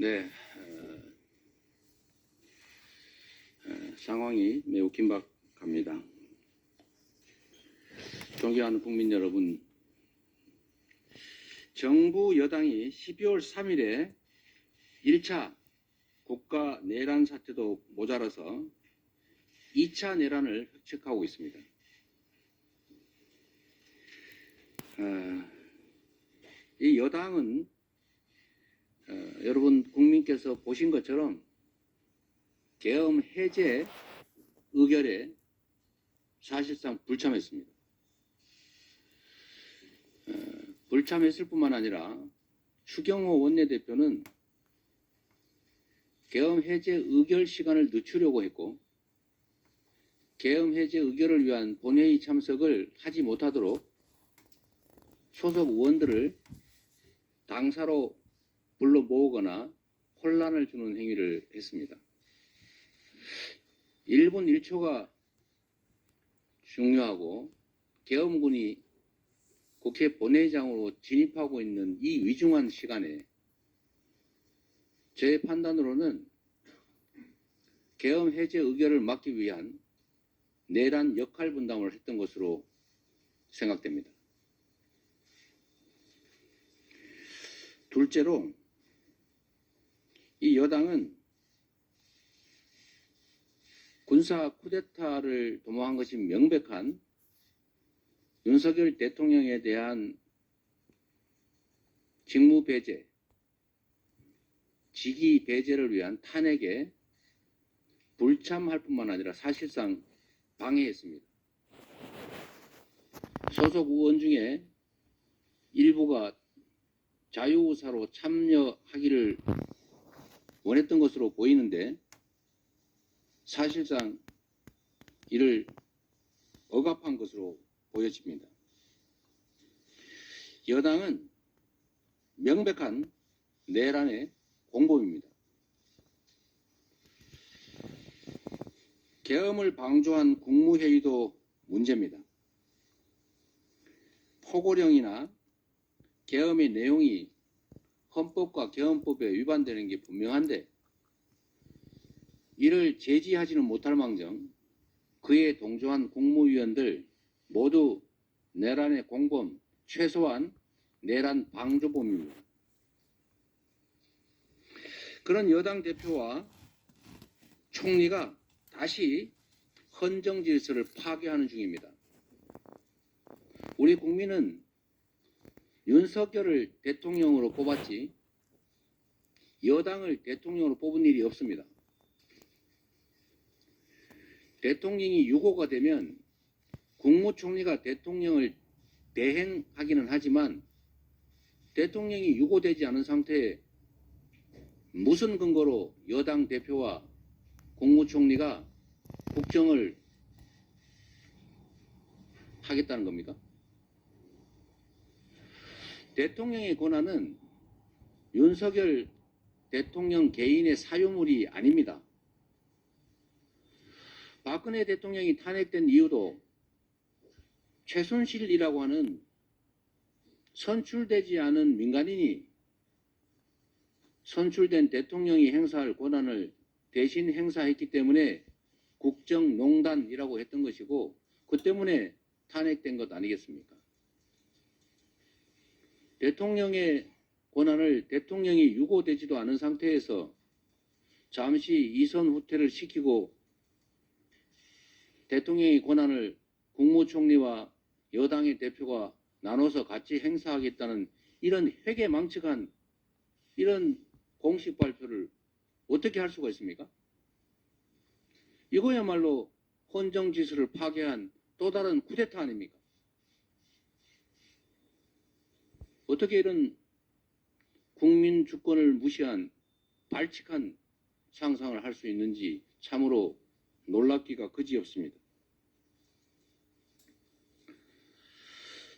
네, 상황이 매우 긴박합니다. 존경하는 국민 여러분, 정부 여당이 12월 3일에 1차 국가 내란 사태도 모자라서 2차 내란을 획책하고 있습니다. 이 여당은 여러분 국민께서 보신 것처럼 계엄 해제 의결에 사실상 불참했습니다. 불참했을 뿐만 아니라 추경호 원내대표는 계엄 해제 의결 시간을 늦추려고 했고 계엄 해제 의결을 위한 본회의 참석을 하지 못하도록 소속 의원들을 당사로 불러 모으거나 혼란을 주는 행위를 했습니다. 1분 1초가 중요하고 계엄군이 국회 본회의장으로 진입하고 있는 이 위중한 시간에 제 판단으로는 계엄 해제 의결을 막기 위한 내란 역할 분담을 했던 것으로 생각됩니다. 둘째로 이 여당은 군사 쿠데타를 도모한 것이 명백한 윤석열 대통령에 대한 직무 배제, 직위 배제를 위한 탄핵에 불참할 뿐만 아니라 사실상 방해했습니다. 소속 의원 중에 일부가 자유의사로 참여하기를 원했던 것으로 보이는데 사실상 이를 억압한 것으로 보여집니다. 여당은 명백한 내란의 공범입니다. 계엄을 방조한 국무회의도 문제입니다. 포고령이나 계엄의 내용이 헌법과 계엄법에 위반되는 게 분명한데 이를 제지하지는 못할 망정 그에 동조한 국무위원들 모두 내란의 공범, 최소한 내란 방조범입니다. 그런 여당 대표와 총리가 다시 헌정 질서를 파괴하는 중입니다. 우리 국민은 윤석열을 대통령으로 뽑았지 여당을 대통령으로 뽑은 일이 없습니다. 대통령이 유고가 되면 국무총리가 대통령을 대행하기는 하지만 대통령이 유고되지 않은 상태에 무슨 근거로 여당 대표와 국무총리가 국정을 하겠다는 겁니까? 대통령의 권한은 윤석열 대통령 개인의 사유물이 아닙니다. 박근혜 대통령이 탄핵된 이유도 최순실이라고 하는 선출되지 않은 민간인이 선출된 대통령이 행사할 권한을 대신 행사했기 때문에 국정농단이라고 했던 것이고 그 때문에 탄핵된 것 아니겠습니까? 대통령의 권한을 대통령이 유고되지도 않은 상태에서 잠시 이선 후퇴를 시키고 대통령의 권한을 국무총리와 여당의 대표가 나눠서 같이 행사하겠다는 이런 회계망측한 이런 공식 발표를 어떻게 할 수가 있습니까? 이거야말로 헌정질서를 파괴한 또 다른 쿠데타 아닙니까? 어떻게 이런 국민 주권을 무시한 발칙한 상상을 할 수 있는지 참으로 놀랍기가 그지없습니다.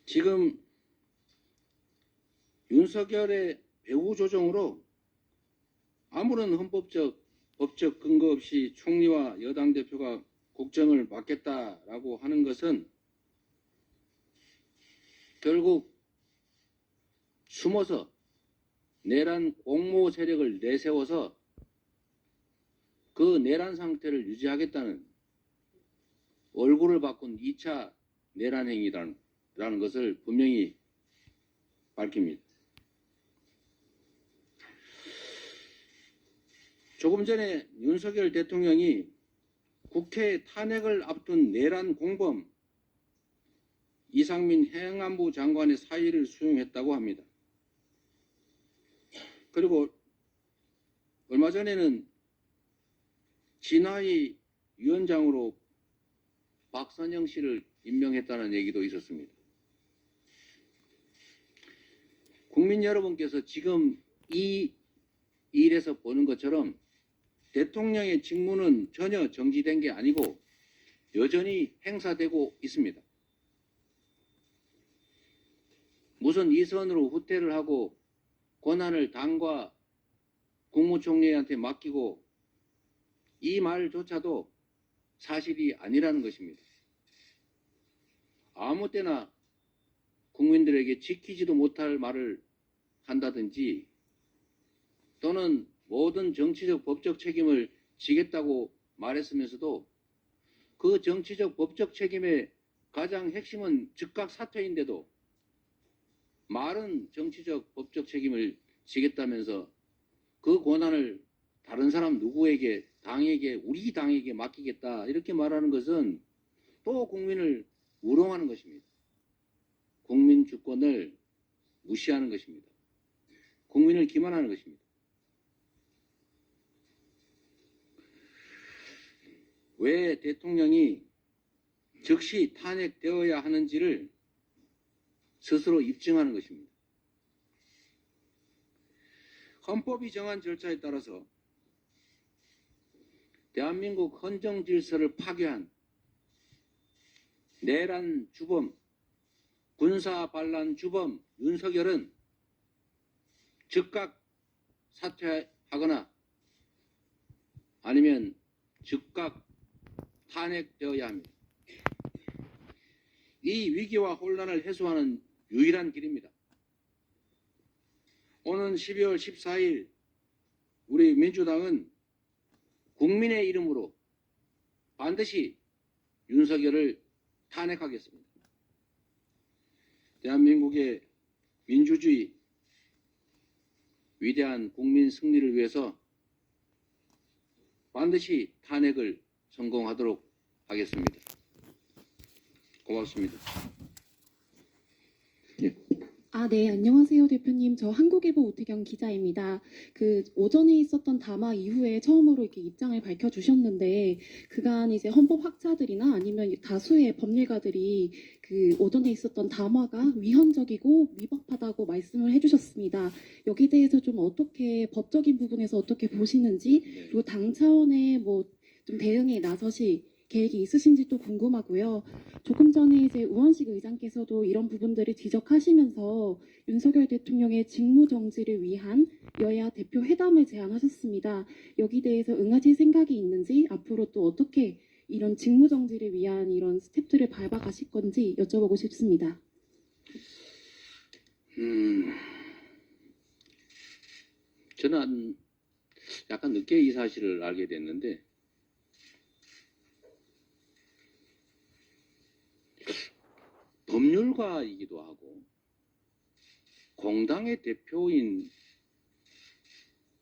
지금 윤석열의 배후 조정으로 아무런 헌법적, 법적 근거 없이 총리와 여당 대표가 국정을 맡겠다라고 하는 것은 결국 숨어서 내란 공모 세력을 내세워서 그 내란 상태를 유지하겠다는 얼굴을 바꾼 2차 내란 행위라는 것을 분명히 밝힙니다. 조금 전에 윤석열 대통령이 국회 탄핵을 앞둔 내란 공범 이상민 행안부 장관의 사의를 수용했다고 합니다. 그리고 얼마 전에는 진화위 위원장으로 박선영 씨를 임명했다는 얘기도 있었습니다. 국민 여러분께서 지금 이 일에서 보는 것처럼 대통령의 직무는 전혀 정지된 게 아니고 여전히 행사되고 있습니다. 무슨 이선으로 후퇴를 하고 권한을 당과 국무총리한테 맡기고 이 말조차도 사실이 아니라는 것입니다. 아무 때나 국민들에게 지키지도 못할 말을 한다든지 또는 모든 정치적 법적 책임을 지겠다고 말했으면서도 그 정치적 법적 책임의 가장 핵심은 즉각 사퇴인데도 말은 정치적 법적 책임을 지겠다면서 그 권한을 다른 사람 누구에게 당에게 우리 당에게 맡기겠다 이렇게 말하는 것은 또 국민을 우롱하는 것입니다. 국민 주권을 무시하는 것입니다. 국민을 기만하는 것입니다. 왜 대통령이 즉시 탄핵되어야 하는지를 스스로 입증하는 것입니다. 헌법이 정한 절차에 따라서 대한민국 헌정 질서를 파괴한 내란 주범, 군사 반란 주범 윤석열은 즉각 사퇴하거나 아니면 즉각 탄핵되어야 합니다. 이 위기와 혼란을 해소하는 유일한 길입니다. 오는 12월 14일 우리 민주당은 국민의 이름으로 반드시 윤석열을 탄핵하겠습니다. 대한민국의 민주주의 위대한 국민 승리를 위해서 반드시 탄핵을 성공하도록 하겠습니다. 고맙습니다. 예. 네, 안녕하세요, 대표님. 저 한국일보 오태경 기자입니다. 오전에 있었던 담화 이후에 처음으로 이렇게 입장을 밝혀주셨는데, 그간 이제 헌법학자들이나 아니면 다수의 법률가들이 오전에 있었던 담화가 위헌적이고 위법하다고 말씀을 해주셨습니다. 여기 대해서 좀 어떻게, 법적인 부분에서 어떻게 보시는지, 그리고 당 차원의 좀 대응에 나서실 계획이 있으신지 또 궁금하고요. 조금 전에 이제 우원식 의장께서도 이런 부분들을 지적하시면서 윤석열 대통령의 직무 정지를 위한 여야 대표 회담을 제안하셨습니다. 여기 대해서 응하실 생각이 있는지 앞으로 또 어떻게 이런 직무 정지를 위한 이런 스텝들을 밟아가실 건지 여쭤보고 싶습니다. 저는 약간 늦게 이 사실을 알게 됐는데 법률가이기도 하고 공당의 대표인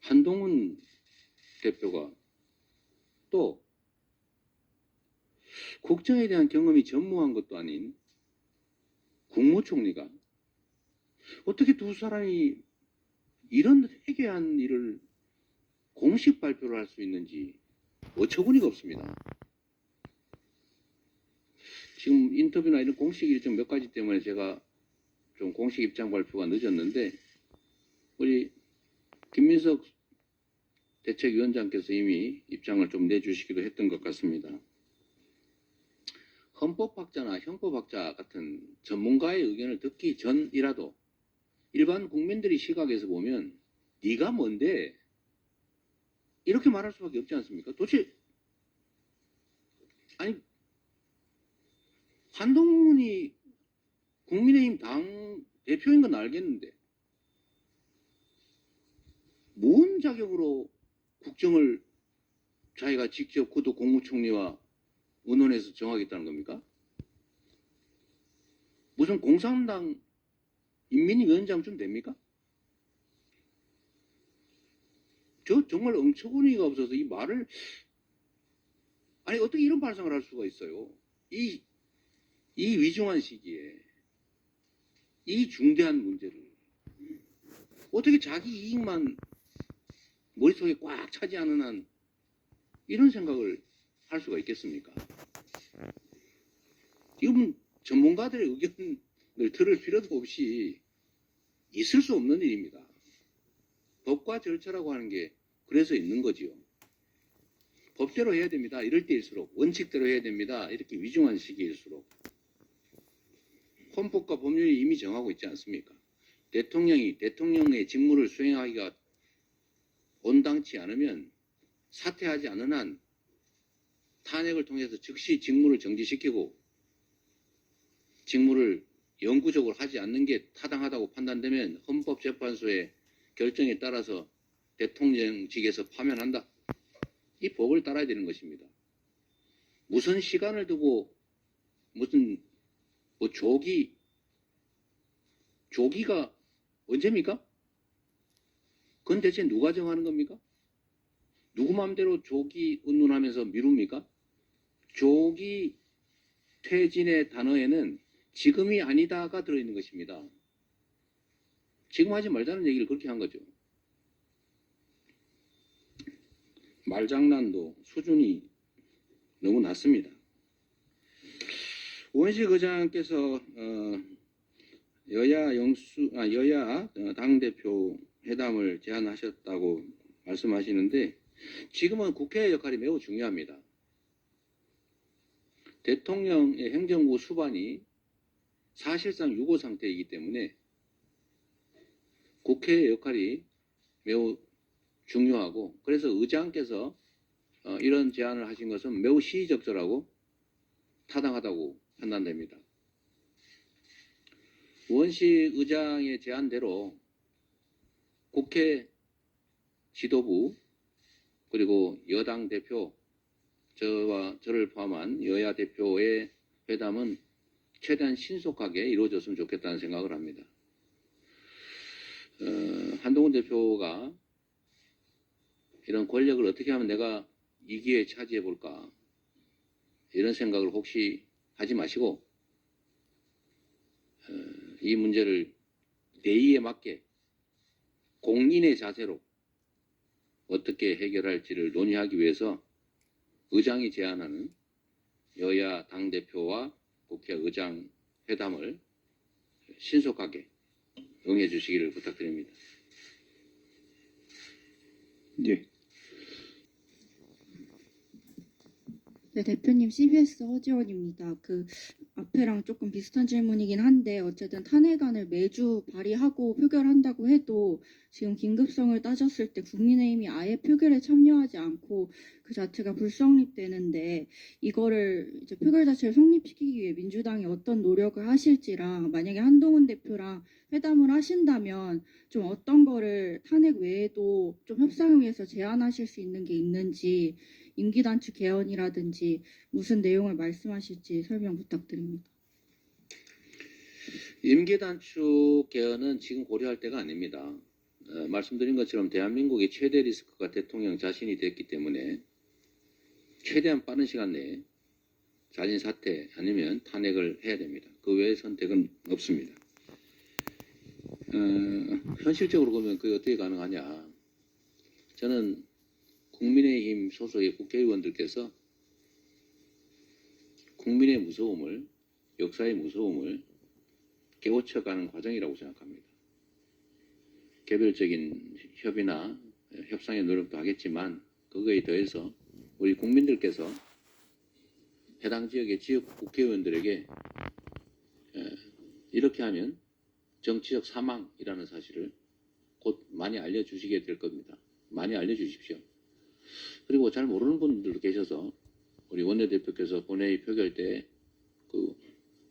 한동훈 대표가 또 국정에 대한 경험이 전무한 것도 아닌 국무총리가 어떻게 두 사람이 이런 회개한 일을 공식 발표를 할 수 있는지 어처구니가 없습니다. 지금 인터뷰나 이런 공식 일정 몇 가지 때문에 제가 좀 공식 입장 발표가 늦었는데 우리 김민석 대책위원장께서 이미 입장을 좀 내주시기도 했던 것 같습니다. 헌법학자나 형법학자 같은 전문가의 의견을 듣기 전이라도 일반 국민들의 시각에서 보면 네가 뭔데 이렇게 말할 수밖에 없지 않습니까? 도대체 아니 한동훈이 국민의힘 당 대표인 건 알겠는데 뭔 자격으로 국정을 자기가 직접 구도 국무총리와 의논해서 정하겠다는 겁니까? 무슨 공산당 인민위원장쯤 됩니까? 저 정말 엄청은이가 없어서 이 말을, 아니 어떻게 이런 발상을 할 수가 있어요? 이 위중한 시기에 이 중대한 문제를 어떻게 자기 이익만 머릿속에 꽉 차지 않은 한 이런 생각을 할 수가 있겠습니까? 이건 전문가들의 의견을 들을 필요도 없이 있을 수 없는 일입니다. 법과 절차라고 하는 게 그래서 있는 거지요. 법대로 해야 됩니다. 이럴 때일수록, 원칙대로 해야 됩니다. 이렇게 위중한 시기일수록. 헌법과 법률이 이미 정하고 있지 않습니까? 대통령이 대통령의 직무를 수행하기가 온당치 않으면 사퇴하지 않은 한 탄핵을 통해서 즉시 직무를 정지시키고 직무를 영구적으로 하지 않는 게 타당하다고 판단되면 헌법재판소의 결정에 따라서 대통령직에서 파면한다. 이 법을 따라야 되는 것입니다. 무슨 시간을 두고 무슨 뭐 조기가 언제입니까? 그건 대체 누가 정하는 겁니까? 누구 마음대로 조기 운운하면서 미룹니까? 조기 퇴진의 단어에는 지금이 아니다가 들어있는 것입니다. 지금 하지 말자는 얘기를 그렇게 한 거죠. 말장난도 수준이 너무 낮습니다. 우원식 의장께서 여야 당대표 회담을 제안하셨다고 말씀하시는데 지금은 국회의 역할이 매우 중요합니다. 대통령의 행정부 수반이 사실상 유고 상태이기 때문에 국회의 역할이 매우 중요하고 그래서 의장께서 이런 제안을 하신 것은 매우 시의적절하고 타당하다고 판단됩니다. 우원식 의장의 제안대로 국회 지도부 그리고 여당 대표 저를 포함한 여야 대표의 회담은 최대한 신속하게 이루어졌으면 좋겠다는 생각을 합니다. 한동훈 대표가 이런 권력을 어떻게 하면 내가 이 기회에 차지해 볼까 이런 생각을 혹시 하지 마시고 이 문제를 대의에 맞게 공인의 자세로 어떻게 해결할지를 논의하기 위해서 의장이 제안하는 여야 당대표와 국회의장 회담을 신속하게 응해 주시기를 부탁드립니다. 예. 네, 대표님 CBS 허지원입니다. 앞에랑 조금 비슷한 질문이긴 한데 어쨌든 탄핵안을 매주 발의하고 표결한다고 해도 지금 긴급성을 따졌을 때 국민의힘이 아예 표결에 참여하지 않고 그 자체가 불성립되는데 이거를 이제 표결 자체를 성립시키기 위해 민주당이 어떤 노력을 하실지랑 만약에 한동훈 대표랑 회담을 하신다면 좀 어떤 거를 탄핵 외에도 좀 협상을 위해서 제안하실 수 있는 게 있는지 임기단축 개헌이라든지 무슨 내용을 말씀하실지 설명 부탁드립니다. 임기단축 개헌은 지금 고려할 때가 아닙니다. 말씀드린 것처럼 대한민국의 최대 리스크가 대통령 자신이 됐기 때문에 최대한 빠른 시간 내에 자진 사퇴 아니면 탄핵을 해야 됩니다. 그 외의 선택은 없습니다. 현실적으로 보면 그게 어떻게 가능하냐. 저는 국민의힘 소속의 국회의원들께서 국민의 무서움을, 역사의 무서움을 깨우쳐가는 과정이라고 생각합니다. 개별적인 협의나 협상의 노력도 하겠지만 그거에 더해서 우리 국민들께서 해당 지역의 지역 국회의원들에게 이렇게 하면 정치적 사망이라는 사실을 곧 많이 알려주시게 될 겁니다. 많이 알려주십시오. 그리고 잘 모르는 분들도 계셔서 우리 원내대표께서 본회의 표결 때 그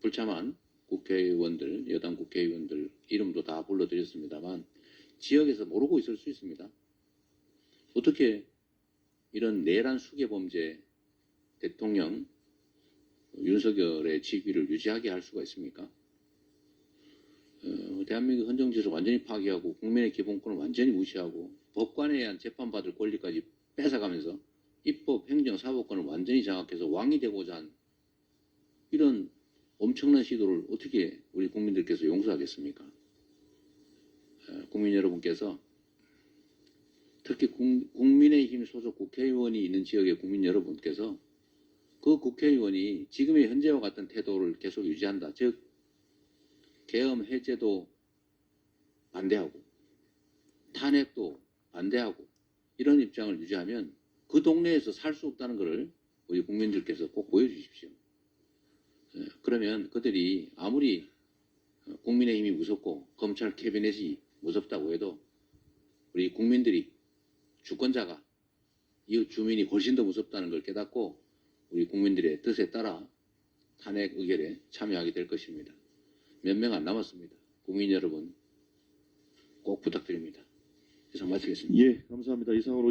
불참한 국회의원들, 여당 국회의원들 이름도 다 불러드렸습니다만 지역에서 모르고 있을 수 있습니다. 어떻게 이런 내란 수괴 범죄 대통령 윤석열의 직위를 유지하게 할 수가 있습니까? 대한민국 헌정질서를 완전히 파괴하고 국민의 기본권을 완전히 무시하고 법관에 의한 재판받을 권리까지 뺏어가면서 입법, 행정, 사법권을 완전히 장악해서 왕이 되고자 한 이런 엄청난 시도를 어떻게 우리 국민들께서 용서하겠습니까? 국민 여러분께서 특히 국민의힘 소속 국회의원이 있는 지역의 국민 여러분께서 그 국회의원이 지금의 현재와 같은 태도를 계속 유지한다. 즉 계엄 해제도 반대하고 탄핵도 반대하고 이런 입장을 유지하면 그 동네에서 살 수 없다는 것을 우리 국민들께서 꼭 보여주십시오. 그러면 그들이 아무리 국민의힘이 무섭고 검찰 캐비넷이 무섭다고 해도 우리 국민들이 주권자가 이웃 주민이 훨씬 더 무섭다는 걸 깨닫고 우리 국민들의 뜻에 따라 탄핵 의결에 참여하게 될 것입니다. 몇 명 안 남았습니다. 국민 여러분 꼭 부탁드립니다. 이상 마치겠습니다. 예, 감사합니다. 이상으로